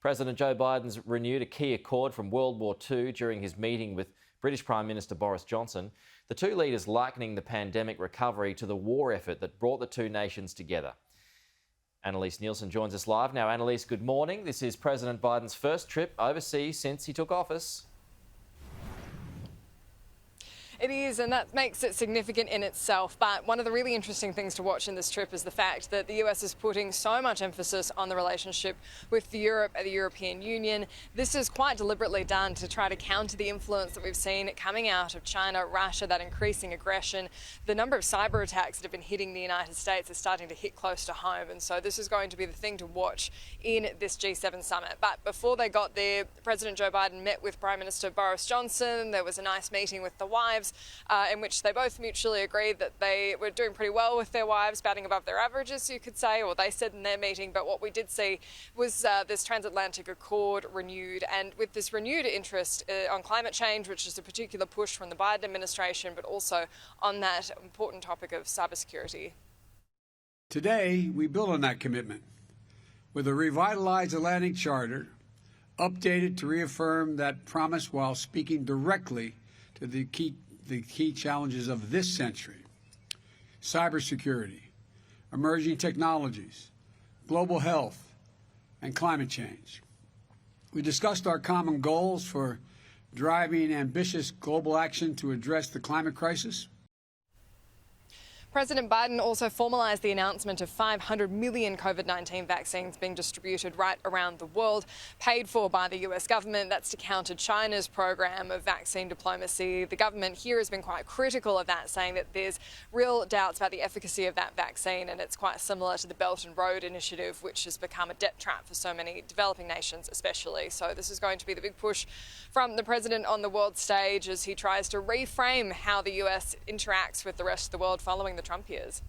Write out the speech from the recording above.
President Joe Biden's renewed a key accord from World War II during his meeting with British Prime Minister Boris Johnson. The two leaders likening the pandemic recovery to the war effort that brought the two nations together. Annalise Nielsen joins us live. Now, Annalise, good morning. This is President Biden's first trip overseas since he took office. It is, and that makes it significant in itself. But one of the really interesting things to watch in this trip is the fact that the US is putting so much emphasis on the relationship with Europe and the European Union. This is quite deliberately done to try to counter the influence that we've seen coming out of China, Russia, that increasing aggression. The number of cyber attacks that have been hitting the United States is starting to hit close to home. And so this is going to be the thing to watch in this G7 summit. But before they got there, President Joe Biden met with Prime Minister Boris Johnson. There was a nice meeting with the wives, in which they both mutually agreed that they were doing pretty well with their wives, batting above their averages, you could say, or they said in their meeting. But what we did see was this transatlantic accord renewed, and with this renewed interest on climate change, which is a particular push from the Biden administration, but also on that important topic of cybersecurity. Today, we build on that commitment with a revitalized Atlantic Charter, updated to reaffirm that promise while speaking directly to the key challenges of this century: cybersecurity, emerging technologies, global health, and climate change. We discussed our common goals for driving ambitious global action to address the climate crisis. President Biden also formalised the announcement of 500 million COVID-19 vaccines being distributed right around the world, paid for by the US government. That's to counter China's program of vaccine diplomacy. The government here has been quite critical of that, saying that there's real doubts about the efficacy of that vaccine, and it's quite similar to the Belt and Road Initiative, which has become a debt trap for so many developing nations especially. So this is going to be the big push from the president on the world stage as he tries to reframe how the US interacts with the rest of the world following the Trump years.